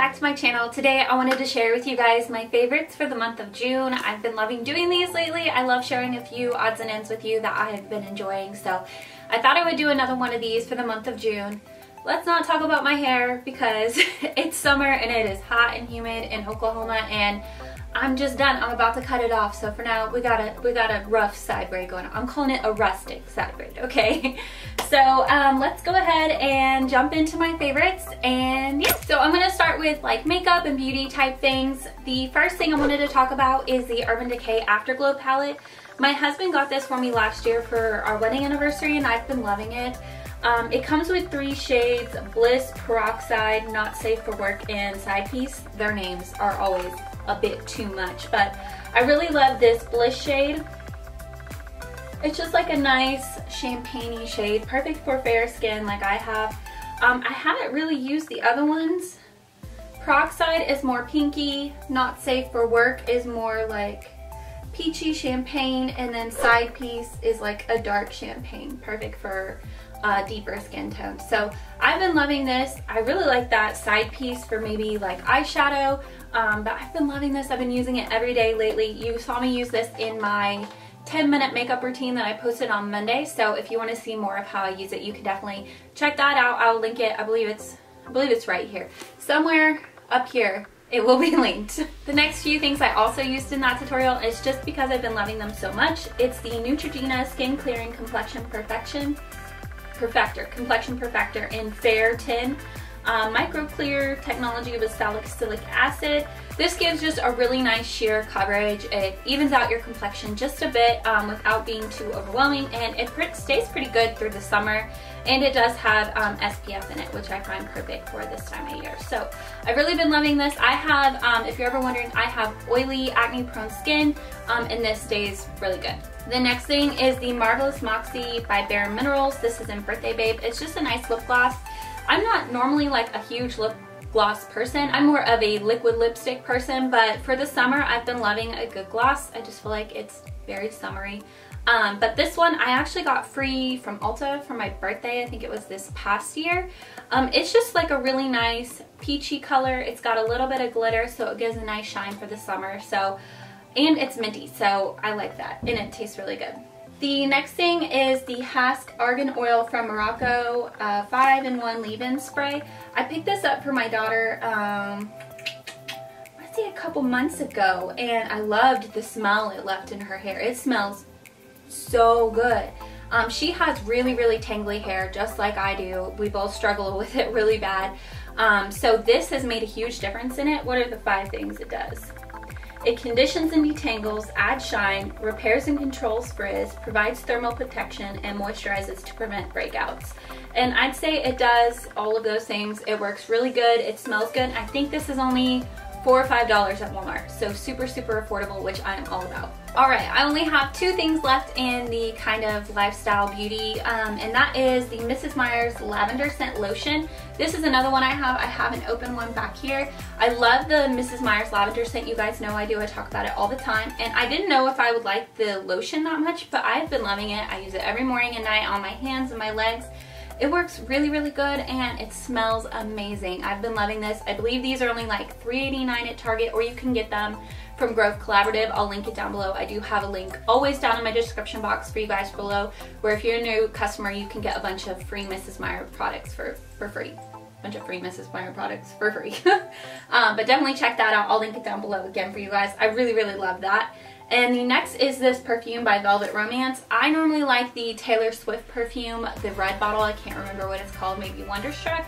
back to my channel. Today I wanted to share with you guys my favorites for the month of June. I've been loving doing these lately. I love sharing a few odds and ends with you that I have been enjoying, so I thought I would do another one of these for the month of June. Let's not talk about my hair because it's summer and it is hot and humid in Oklahoma and I'm just done. I'm about to cut it off, so for now we got a rough side braid going on. I'm calling it a rustic side braid, okay? So let's go ahead and jump into my favorites, and yeah. So I'm gonna start with like makeup and beauty type things. The first thing I wanted to talk about is the Urban Decay Afterglow palette. My husband got this for me last year for our wedding anniversary and I've been loving it. It comes with 3 shades: Bliss, Peroxide, Not Safe for Work, and Side Piece. Their names are always a bit too much, but I really love this Bliss shade. It's just like a nice champagne-y shade, perfect for fair skin like I have. I haven't really used the other ones. Peroxide is more pinky, Not Safe for Work is more like peachy champagne, and then Side Piece is like a dark champagne, perfect for deeper skin tone. So I've been loving this. I really like that Side Piece for maybe like eyeshadow, but I've been loving this. I've been using it every day lately. You saw me use this in my 10-minute makeup routine that I posted on Monday, so if you want to see more of how I use it, you can definitely check that out. I'll link it. I believe it's right here. Somewhere up here it will be linked. The next few things I also used in that tutorial is just because I've been loving them so much. It's the Neutrogena Skin Clearing Complexion Perfector in Fair Tin. Micro Clear technology with salicylic acid. This gives just a really nice sheer coverage. It evens out your complexion just a bit without being too overwhelming, and it stays pretty good through the summer, and it does have SPF in it, which I find perfect for this time of year. So I've really been loving this. I have, if you're ever wondering, I have oily, acne-prone skin, and this stays really good. The next thing is the Marvelous Moxie by Bare Minerals. This is in Birthday Babe. It's just a nice lip gloss. I'm not normally like a huge lip gloss person. I'm more of a liquid lipstick person, but for the summer I've been loving a good gloss. I just feel like it's very summery. But this one I actually got free from Ulta for my birthday. I think it was this past year. It's just like a really nice peachy color. It's got a little bit of glitter, so it gives a nice shine for the summer. So, and it's minty, so I like that, and it tastes really good. The next thing is the Hask Argan Oil from Morocco 5-in-1 leave-in spray. I picked this up for my daughter, I say a couple months ago, and I loved the smell it left in her hair. It smells so good. She has really tangly hair just like I do. We both struggle with it really bad. So this has made a huge difference in it. What are the 5 things it does? It conditions and detangles, adds shine, repairs and controls frizz, provides thermal protection, and moisturizes to prevent breakouts. And I'd say it does all of those things. It works really good. It smells good. I think this is only $4 or $5 at Walmart, so super affordable, which I am all about. Alright, I only have 2 things left in the kind of lifestyle beauty, and that is the Mrs. Meyer's Lavender Scent Lotion. This is another one I have. I have an open one back here. I love the Mrs. Meyer's Lavender Scent. You guys know I do. I talk about it all the time, and I didn't know if I would like the lotion that much, but I've been loving it. I use it every morning and night on my hands and my legs. It works really good, and it smells amazing. I've been loving this. I believe these are only like $3.89 at Target, or you can get them from Grove Collaborative. I'll link it down below. I do have a link always down in my description box for you guys below, where if you're a new customer, you can get a bunch of free Mrs. Meyer products for free. A bunch of free Mrs. Meyer products for free. But definitely check that out. I'll link it down below again for you guys. I really love that. And the next is this perfume by Velvet Romance. I normally like the Taylor Swift perfume, the red bottle. I can't remember what it's called, maybe Wonderstruck.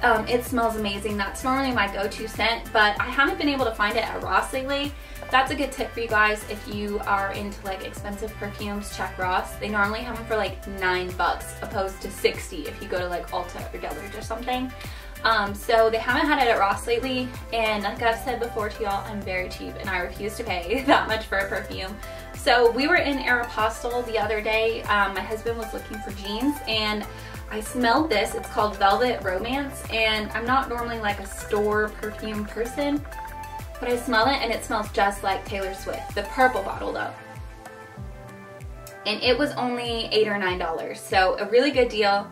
It smells amazing. That's normally my go-to scent, but I haven't been able to find it at Ross lately. That's a good tip for you guys if you are into like expensive perfumes. Check Ross. They normally have them for like $9 opposed to $60 if you go to like Ulta or Dillard's or something. So they haven't had it at Ross lately, and like I've said before to y'all, I'm very cheap and I refuse to pay that much for a perfume. So we were in Aeropostale the other day. My husband was looking for jeans and I smelled this. It's called Velvet Romance, and I'm not normally like a store perfume person, but I smell it and it smells just like Taylor Swift. The purple bottle though. And it was only $8 or $9, so a really good deal.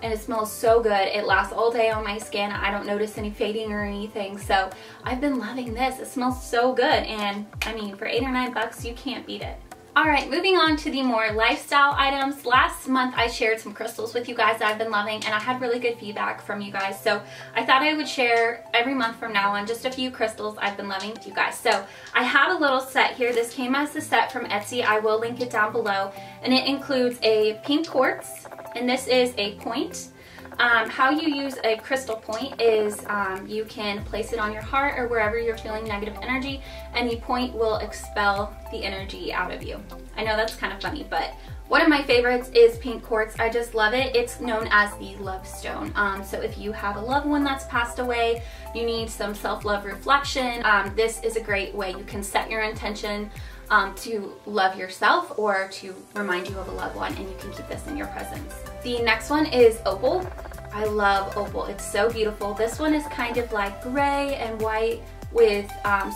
and it smells so good. It lasts all day on my skin. I don't notice any fading or anything, so I've been loving this. It smells so good, and I mean, for 8 or 9 bucks, you can't beat it. Alright, moving on to the more lifestyle items. Last month I shared some crystals with you guys that I've been loving, and I had really good feedback from you guys, so I thought I would share every month from now on just a few crystals I've been loving with you guys. So I have a little set here. This came as a set from Etsy. I will link it down below, and it includes a pink quartz, and this is a point. How you use a crystal point is you can place it on your heart or wherever you're feeling negative energy, and the point will expel the energy out of you. I know that's kind of funny, but one of my favorites is pink quartz. I just love it. It's known as the love stone. So if you have a loved one that's passed away, you need some self-love reflection, this is a great way. You can set your intention to love yourself or to remind you of a loved one, and you can keep this in your presence. The next one is opal. I love opal. It's so beautiful. This one is kind of like gray and white with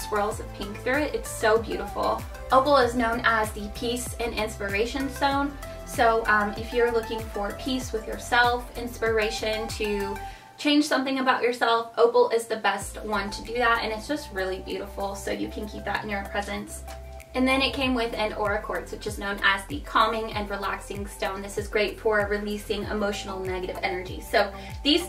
swirls of pink through it. It's so beautiful. Opal is known as the peace and inspiration stone. So if you're looking for peace with yourself, inspiration to change something about yourself, opal is the best one to do that, and it's just really beautiful, so you can keep that in your presence. And then it came with an aura quartz, which is known as the calming and relaxing stone. This is great for releasing emotional negative energy. So these,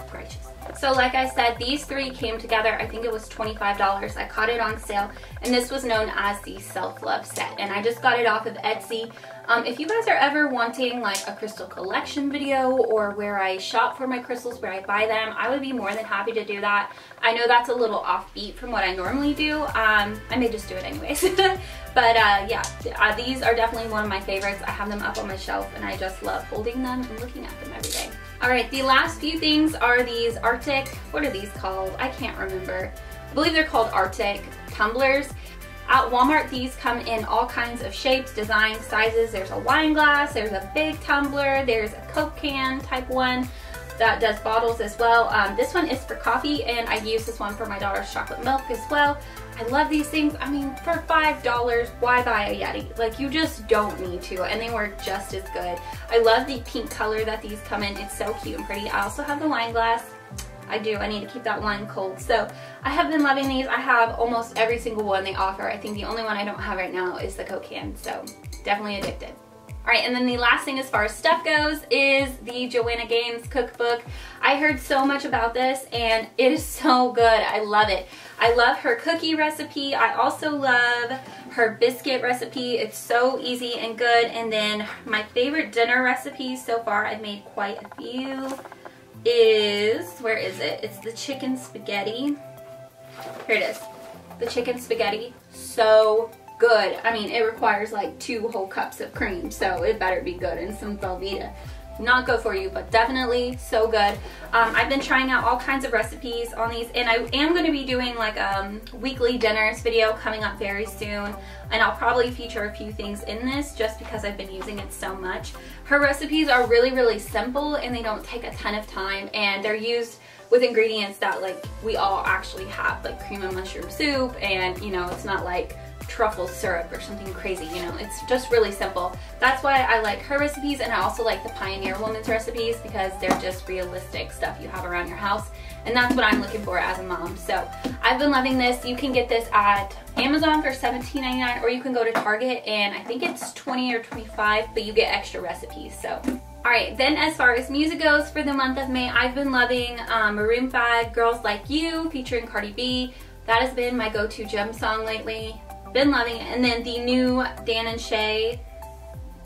gracious. So like I said, these three came together. I think it was $25. I caught it on sale, and this was known as the self-love set, and I just got it off of Etsy. If you guys are ever wanting like a crystal collection video, or where I shop for my crystals, where I buy them, I would be more than happy to do that. I know that's a little offbeat from what I normally do. I may just do it anyways. But yeah, these are definitely one of my favorites. I have them up on my shelf, and I just love holding them and looking at them every day. Alright, the last few things are these Arctic, what are these called? I can't remember. I believe they're called Arctic tumblers. At Walmart, these come in all kinds of shapes, designs, sizes. There's a wine glass, there's a big tumbler, there's a Coke can type one that does bottles as well. This one is for coffee, and I use this one for my daughter's chocolate milk as well. I love these things. I mean, for $5, why buy a Yeti? Like, you just don't need to, and they work just as good. I love the pink color that these come in. It's so cute and pretty. I also have the wine glass. I need to keep that wine cold. So I have been loving these. I have almost every single one they offer. I think the only one I don't have right now is the Coke can, so definitely addicted. Alright, and then the last thing as far as stuff goes is the Joanna Gaines cookbook. I heard so much about this, and it is so good. I love it. I love her cookie recipe. I also love her biscuit recipe. It's so easy and good. And then my favorite dinner recipe so far, I've made quite a few, is, where is it? It's the chicken spaghetti. Here it is. The chicken spaghetti. So good. I mean, it requires like 2 whole cups of cream, so it better be good, and some Velveeta. Not good for you, but definitely so good. I've been trying out all kinds of recipes on these, and I am going to be doing like a weekly dinners video coming up very soon, and I'll probably feature a few things in this just because I've been using it so much. Her recipes are really, really simple, and they don't take a ton of time, and they're used with ingredients that like we all actually have, like cream and mushroom soup, and you know, it's not like truffle syrup or something crazy, you know, it's just really simple. That's why I like her recipes, and I also like the Pioneer Woman's recipes because they're just realistic stuff you have around your house, and that's what I'm looking for as a mom. So I've been loving this. You can get this at Amazon for $17.99, or you can go to Target, and I think it's $20 or $25, but you get extra recipes. So alright, then as far as music goes for the month of May, I've been loving Maroon 5, Girls Like You, featuring Cardi B. That has been my go-to gym song lately. Been loving it. And then the new Dan and Shay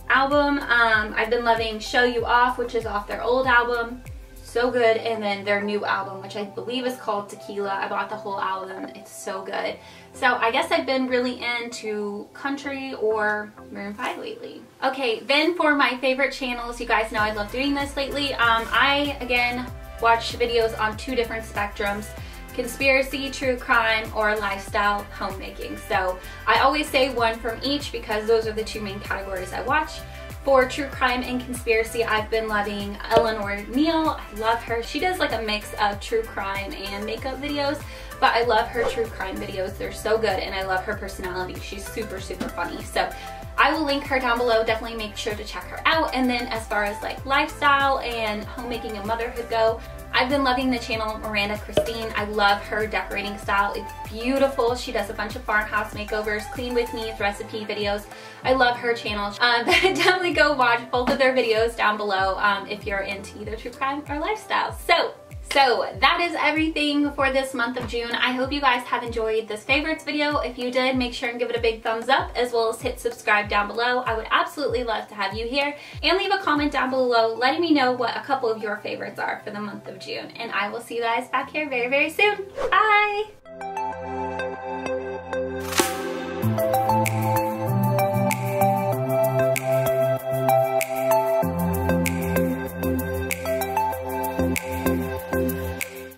album, I've been loving Show You Off, which is off their old album. So good. And then their new album, which I believe is called Tequila. I bought the whole album. It's so good. So I guess I've been really into country or Maroon 5 lately. Okay, then for my favorite channels, you guys know I love doing this lately. I, again, watch videos on 2 different spectrums: conspiracy, true crime, or lifestyle homemaking. So I always say one from each because those are the 2 main categories I watch. For true crime and conspiracy, I've been loving Eleanor Neal. I love her. She does like a mix of true crime and makeup videos, but I love her true crime videos. They're so good, and I love her personality. She's super, super funny. So I will link her down below. Definitely make sure to check her out. And then as far as like lifestyle and homemaking and motherhood go, I've been loving the channel Miranda Christine. I love her decorating style. It's beautiful. She does a bunch of farmhouse makeovers, clean with me, recipe videos. I love her channel. Definitely go watch both of their videos down below if you're into either true crime or lifestyle. So that is everything for this month of June. I hope you guys have enjoyed this favorites video. If you did, make sure and give it a big thumbs up, as well as hit subscribe down below. I would absolutely love to have you here, and leave a comment down below letting me know what a couple of your favorites are for the month of June. And I will see you guys back here very, very soon. Bye!